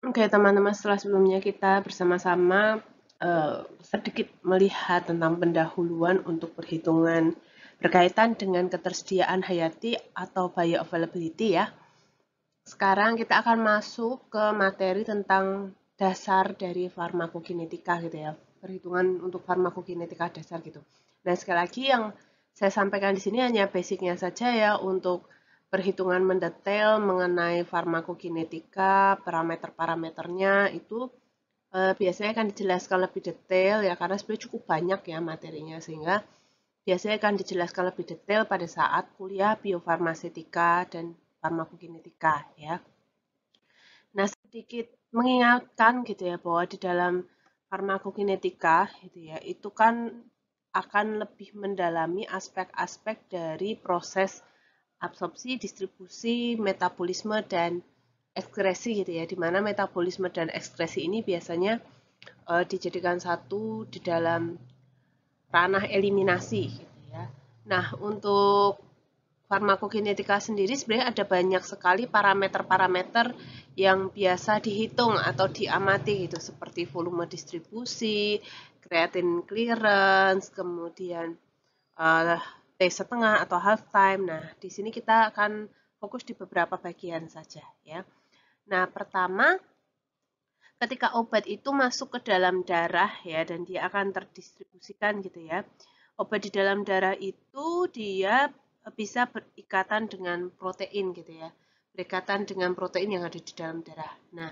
Oke, teman-teman, setelah sebelumnya kita bersama-sama sedikit melihat tentang pendahuluan untuk perhitungan berkaitan dengan ketersediaan hayati atau bioavailability ya. Sekarang kita akan masuk ke materi tentang dasar dari farmakokinetika gitu ya. Perhitungan untuk farmakokinetika dasar gitu. Nah, sekali lagi yang saya sampaikan di sini hanya basicnya saja ya untuk perhitungan mendetail mengenai farmakokinetika, parameter-parameternya itu biasanya akan dijelaskan lebih detail ya karena sebenarnya cukup banyak ya materinya sehingga biasanya akan dijelaskan lebih detail pada saat kuliah biofarmasetika dan farmakokinetika ya. Nah, sedikit mengingatkan gitu ya bahwa di dalam farmakokinetika gitu ya, itu kan akan lebih mendalami aspek-aspek dari proses absorpsi, distribusi, metabolisme dan ekskresi gitu ya, di mana metabolisme dan ekskresi ini biasanya dijadikan satu di dalam ranah eliminasi gitu ya. Nah, untuk farmakokinetika sendiri sebenarnya ada banyak sekali parameter-parameter yang biasa dihitung atau diamati gitu seperti volume distribusi, creatine clearance, kemudian uh, T setengah atau half time. Nah, di sini kita akan fokus di beberapa bagian saja ya. Nah, pertama ketika obat itu masuk ke dalam darah ya dan dia akan terdistribusikan gitu ya. Obat di dalam darah itu dia bisa berikatan dengan protein gitu ya. Berikatan dengan protein yang ada di dalam darah. Nah,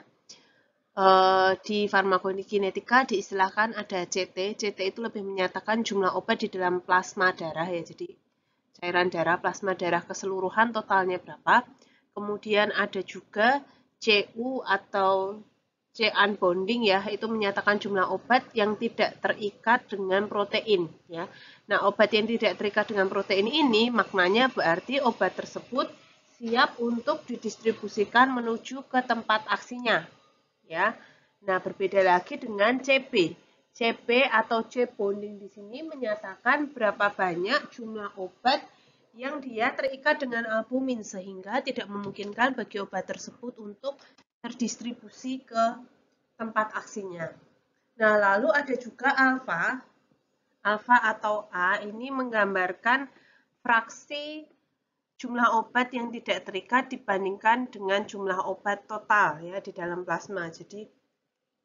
di farmakokinetika diistilahkan ada CT. CT itu lebih menyatakan jumlah obat di dalam plasma darah ya. Jadi cairan darah, plasma darah keseluruhan totalnya berapa. Kemudian ada juga CU atau C unbonding ya, itu menyatakan jumlah obat yang tidak terikat dengan protein ya. Nah, obat yang tidak terikat dengan protein ini maknanya berarti obat tersebut siap untuk didistribusikan menuju ke tempat aksinya ya. Nah, berbeda lagi dengan CB. CB atau C bonding di sini menyatakan berapa banyak jumlah obat yang dia terikat dengan albumin sehingga tidak memungkinkan bagi obat tersebut untuk terdistribusi ke tempat aksinya. Nah, lalu ada juga alfa. Alfa atau A ini menggambarkan fraksi jumlah obat yang tidak terikat dibandingkan dengan jumlah obat total ya di dalam plasma. Jadi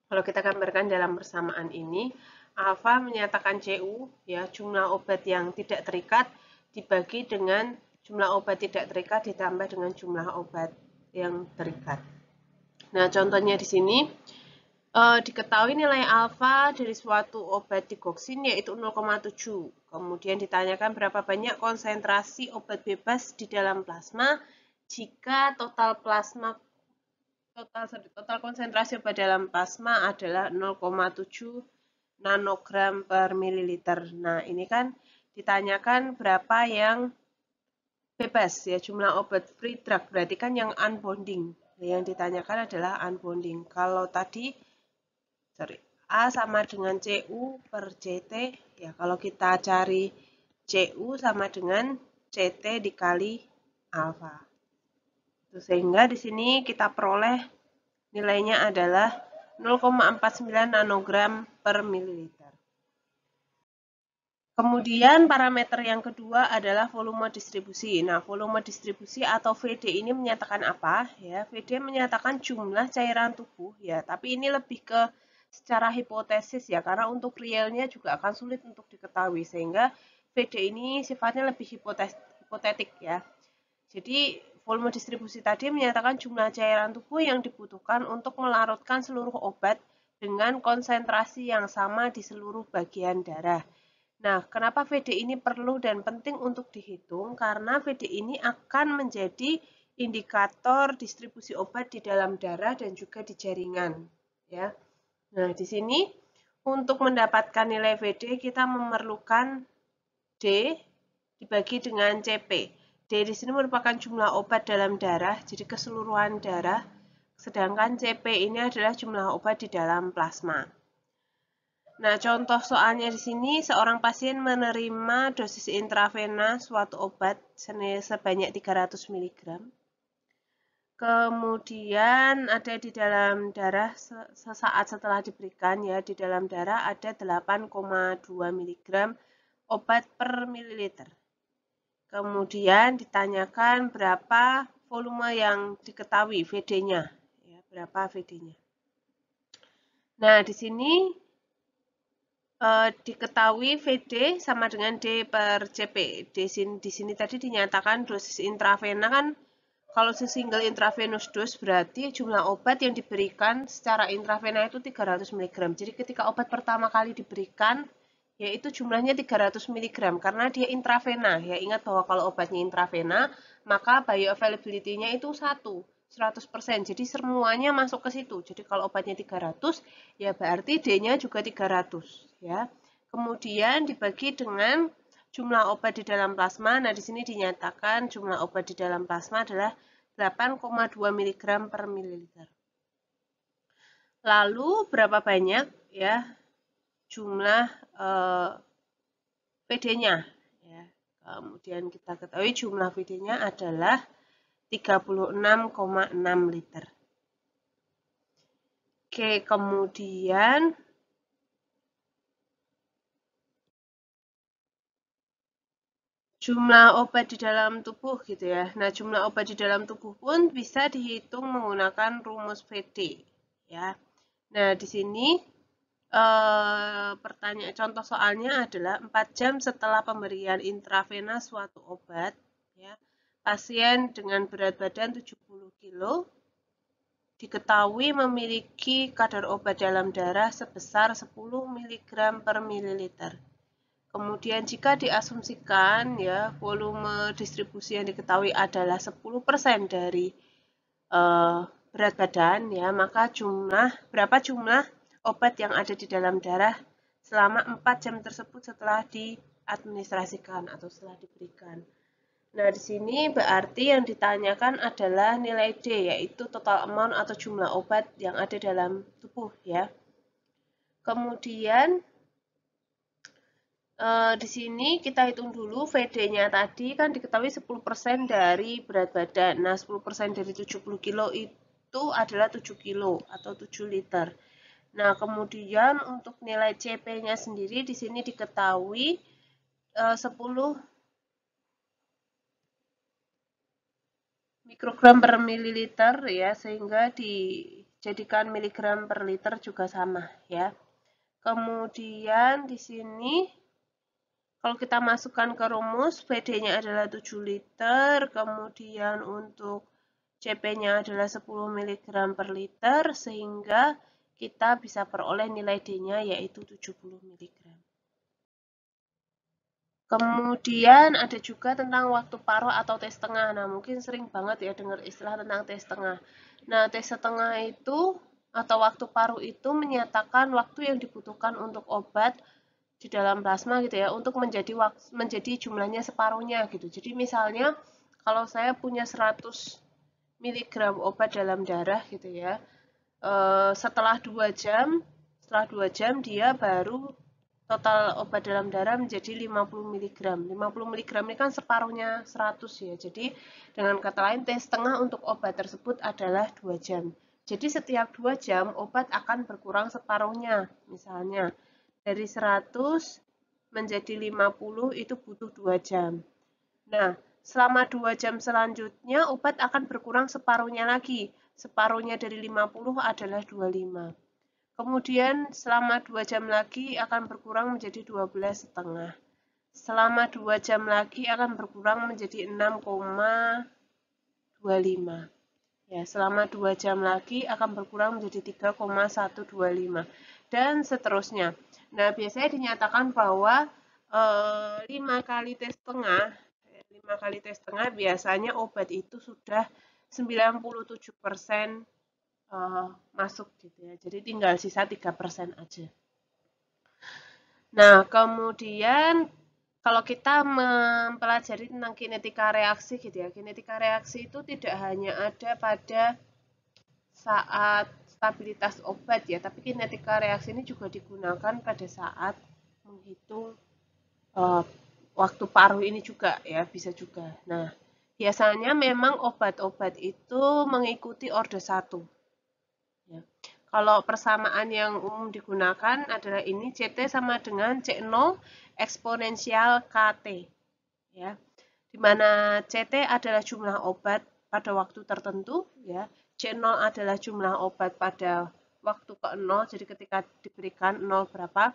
kalau kita gambarkan dalam persamaan ini, alfa menyatakan CU ya jumlah obat yang tidak terikat dibagi dengan jumlah obat tidak terikat ditambah dengan jumlah obat yang terikat. Nah, contohnya di sini diketahui nilai alfa dari suatu obat digoksin yaitu 0,7. Kemudian ditanyakan berapa banyak konsentrasi obat bebas di dalam plasma jika total konsentrasi obat dalam plasma adalah 0,7 nanogram per mililiter. Nah, ini kan ditanyakan berapa yang bebas ya jumlah obat free drug berarti kan yang unbonding. Yang ditanyakan adalah unbonding. Kalau tadi sorry, A sama dengan CU per CT. Ya, kalau kita cari CU sama dengan CT dikali alfa. Sehingga di sini kita peroleh nilainya adalah 0,49 nanogram per mililiter. Kemudian parameter yang kedua adalah volume distribusi. Nah, volume distribusi atau VD ini menyatakan apa? Ya, VD menyatakan jumlah cairan tubuh ya, tapi ini lebih ke secara hipotesis ya, karena untuk realnya juga akan sulit untuk diketahui sehingga VD ini sifatnya lebih hipotetik ya. Jadi volume distribusi tadi menyatakan jumlah cairan tubuh yang dibutuhkan untuk melarutkan seluruh obat dengan konsentrasi yang sama di seluruh bagian darah. Nah, kenapa VD ini perlu dan penting untuk dihitung? Karena VD ini akan menjadi indikator distribusi obat di dalam darah dan juga di jaringan. Ya. Nah, di sini untuk mendapatkan nilai VD kita memerlukan D dibagi dengan CP. D di sini merupakan jumlah obat dalam darah, jadi keseluruhan darah. Sedangkan CP ini adalah jumlah obat di dalam plasma. Nah, contoh soalnya di sini, seorang pasien menerima dosis intravena suatu obat sebanyak 300 mg. Kemudian ada di dalam darah sesaat setelah diberikan ya, di dalam darah ada 8,2 mg obat per mililiter. Kemudian ditanyakan berapa volume yang diketahui VD-nya, ya, berapa VD-nya. Nah, di sini diketahui VD sama dengan D per CP. Di sini tadi dinyatakan dosis intravena kan, kalau single intravenous dose berarti jumlah obat yang diberikan secara intravena itu 300 mg. Jadi ketika obat pertama kali diberikan, yaitu jumlahnya 300 mg karena dia intravena. Ya, ingat bahwa kalau obatnya intravena, maka bioavailability-nya itu 100%. Jadi semuanya masuk ke situ. Jadi kalau obatnya 300, ya berarti D-nya juga 300, ya. Kemudian dibagi dengan jumlah obat di dalam plasma. Nah, di sini dinyatakan jumlah obat di dalam plasma adalah 8,2 mg per mililiter. Lalu berapa banyak ya jumlah VD-nya? Ya. Kemudian kita ketahui jumlah VD-nya adalah 36,6 liter. Oke, kemudian jumlah obat di dalam tubuh gitu ya. Nah, jumlah obat di dalam tubuh pun bisa dihitung menggunakan rumus VD ya. Nah, di sini pertanyaan contoh soalnya adalah 4 jam setelah pemberian intravena suatu obat ya. Pasien dengan berat badan 70 kg diketahui memiliki kadar obat dalam darah sebesar 10 mg per mililiter. Kemudian jika diasumsikan ya volume distribusi yang diketahui adalah 10% dari berat badan ya, maka berapa jumlah obat yang ada di dalam darah selama 4 jam tersebut setelah diadministrasikan atau setelah diberikan. Nah, di sini berarti yang ditanyakan adalah nilai D, yaitu total amount atau jumlah obat yang ada dalam tubuh ya. Kemudian di sini kita hitung dulu VD-nya tadi kan diketahui 10% dari berat badan. Nah, 10% dari 70 kilo itu adalah 7 kilo atau 7 liter. Nah, kemudian untuk nilai CP-nya sendiri di sini diketahui 10 mikrogram per mililiter ya, sehingga dijadikan miligram per liter juga sama ya. Kemudian di sini kalau kita masukkan ke rumus, VD-nya adalah 7 liter, kemudian untuk CP-nya adalah 10 mg per liter, sehingga kita bisa peroleh nilai D-nya yaitu 70 mg. Kemudian ada juga tentang waktu paruh atau tes tengah. Nah, mungkin sering banget ya dengar istilah tentang tes tengah. Nah, tes setengah itu atau waktu paruh itu menyatakan waktu yang dibutuhkan untuk obat di dalam plasma gitu ya untuk menjadi jumlahnya separuhnya gitu. Jadi misalnya kalau saya punya 100 mg obat dalam darah gitu ya, setelah 2 jam dia baru total obat dalam darah menjadi 50 mg. 50 mg ini kan separuhnya 100 ya. Jadi dengan kata lain tes setengah untuk obat tersebut adalah 2 jam. Jadi setiap 2 jam obat akan berkurang separuhnya. Misalnya dari 100 menjadi 50 itu butuh 2 jam. Nah, selama 2 jam selanjutnya obat akan berkurang separuhnya lagi. Separuhnya dari 50 adalah 25. Kemudian selama 2 jam lagi akan berkurang menjadi 12,5. Selama 2 jam lagi akan berkurang menjadi 6,25. Ya, selama 2 jam lagi akan berkurang menjadi 3,125 dan seterusnya. Nah, biasanya dinyatakan bahwa 5 kali tes tengah, 5 kali tes tengah biasanya obat itu sudah 97% masuk gitu ya. Jadi tinggal sisa 3% aja. Nah, kemudian kalau kita mempelajari tentang kinetika reaksi gitu ya. Kinetika reaksi itu tidak hanya ada pada saat stabilitas obat ya, tapi kinetika reaksi ini juga digunakan pada saat menghitung waktu paruh ini juga ya, bisa juga. Nah, Biasanya memang obat-obat itu mengikuti orde 1. Ya. Kalau persamaan yang umum digunakan adalah ini, CT sama dengan C0 eksponensial KT. Ya. Di mana CT adalah jumlah obat pada waktu tertentu, ya. C0 adalah jumlah obat pada waktu ke-0, jadi ketika diberikan 0 berapa.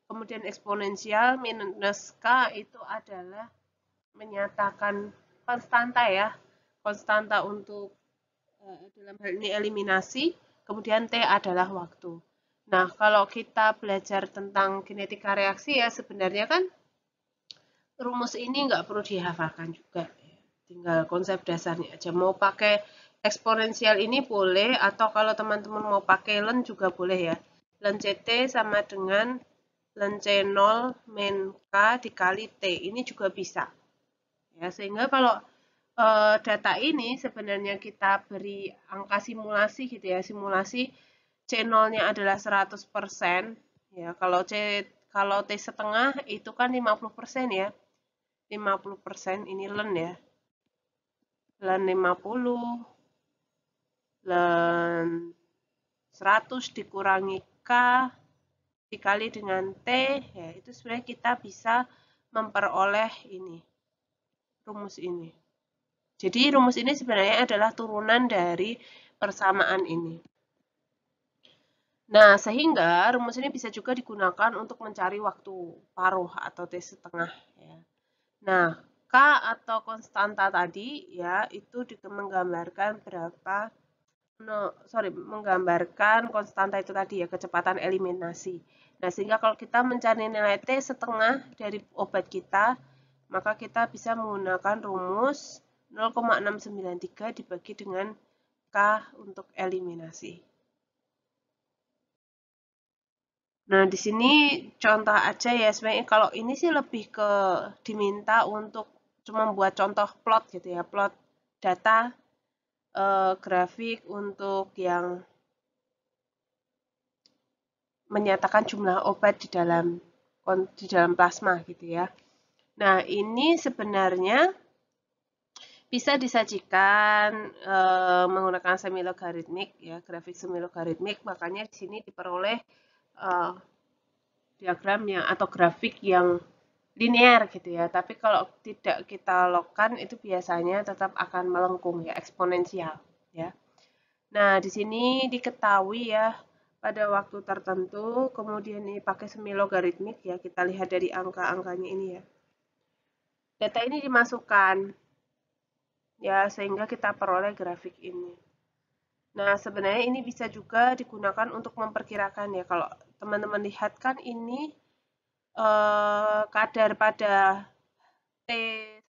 Kemudian eksponensial minus K itu adalah menyatakan konstanta ya, konstanta untuk dalam hal ini eliminasi, kemudian T adalah waktu. Nah, kalau kita belajar tentang kinetika reaksi ya sebenarnya kan rumus ini nggak perlu dihafalkan juga. Tinggal konsep dasarnya aja. Mau pakai eksponensial ini boleh, atau kalau teman-teman mau pakai len juga boleh ya. Len CT sama dengan len C0 min K dikali T. Ini juga bisa. Ya, sehingga kalau data ini sebenarnya kita beri angka simulasi gitu ya, simulasi C0-nya adalah 100%, ya. Kalau T setengah itu kan 50% ya. 50% ini len ya. Len 50, len 100 dikurangi K dikali dengan T, ya itu sebenarnya kita bisa memperoleh ini, rumus ini. Jadi rumus ini sebenarnya adalah turunan dari persamaan ini. Nah, sehingga rumus ini bisa juga digunakan untuk mencari waktu paruh atau T setengah. Ya. Nah, K atau konstanta tadi ya itu menggambarkan menggambarkan konstanta itu tadi ya, kecepatan eliminasi. Nah, sehingga kalau kita mencari nilai T setengah dari obat kita, maka kita bisa menggunakan rumus 0,693 dibagi dengan K untuk eliminasi. Nah, di sini contoh aja ya, sebenarnya kalau ini sih lebih ke diminta untuk cuma buat contoh plot gitu ya, plot data grafik untuk yang menyatakan jumlah obat di dalam plasma gitu ya. Nah, ini sebenarnya bisa disajikan menggunakan semi logaritmik ya, grafik semi logaritmik, makanya di sini diperoleh diagramnya atau grafik yang linear gitu ya. Tapi kalau tidak kita logkan itu biasanya tetap akan melengkung ya, eksponensial ya. Nah, di sini diketahui ya pada waktu tertentu, kemudian ini pakai semi logaritmik ya, kita lihat dari angka-angkanya ini ya. Data ini dimasukkan ya sehingga kita peroleh grafik ini. Nah, sebenarnya ini bisa juga digunakan untuk memperkirakan ya. Kalau teman-teman lihat kan ini kadar pada T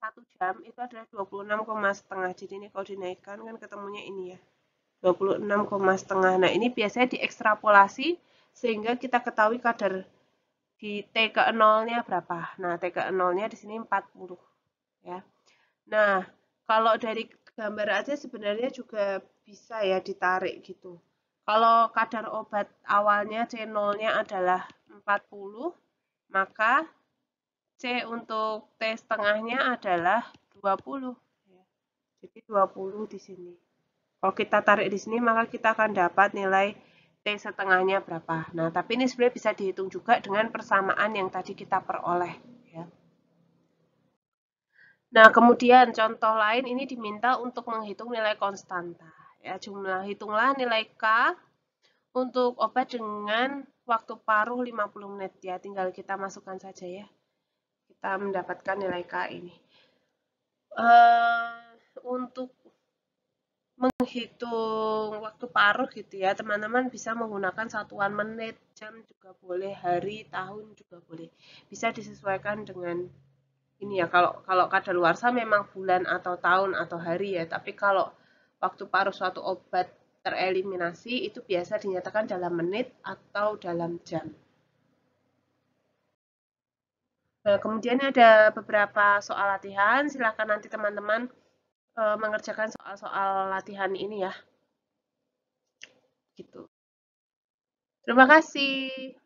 1 jam itu adalah 26,5. Jadi ini kalau dinaikkan kan ketemunya ini ya. 26,5. Nah, ini biasanya diekstrapolasi sehingga kita ketahui kadar di T ke 0-nya berapa. Nah, T ke 0-nya di sini 40 ya. Nah, kalau dari gambar aja sebenarnya juga bisa ya ditarik gitu. Kalau kadar obat awalnya C0-nya adalah 40, maka C untuk T setengahnya adalah 20. Jadi 20 di sini. Kalau kita tarik di sini, maka kita akan dapat nilai T setengahnya berapa. Nah, tapi ini sebenarnya bisa dihitung juga dengan persamaan yang tadi kita peroleh. Ya. Nah, kemudian contoh lain ini diminta untuk menghitung nilai konstanta. Ya, hitunglah nilai K untuk obat dengan waktu paruh 50 menit. Ya, tinggal kita masukkan saja ya. Kita mendapatkan nilai K ini. Untuk menghitung waktu paruh gitu ya, teman-teman bisa menggunakan satuan menit, jam juga boleh, hari, tahun juga boleh. Bisa disesuaikan dengan ini ya, kalau kadaluarsa memang bulan atau tahun atau hari ya, tapi kalau waktu paruh suatu obat tereliminasi itu biasa dinyatakan dalam menit atau dalam jam. Nah, kemudian ada beberapa soal latihan, silakan nanti teman-teman mengerjakan soal-soal latihan ini ya. Gitu. Terima kasih.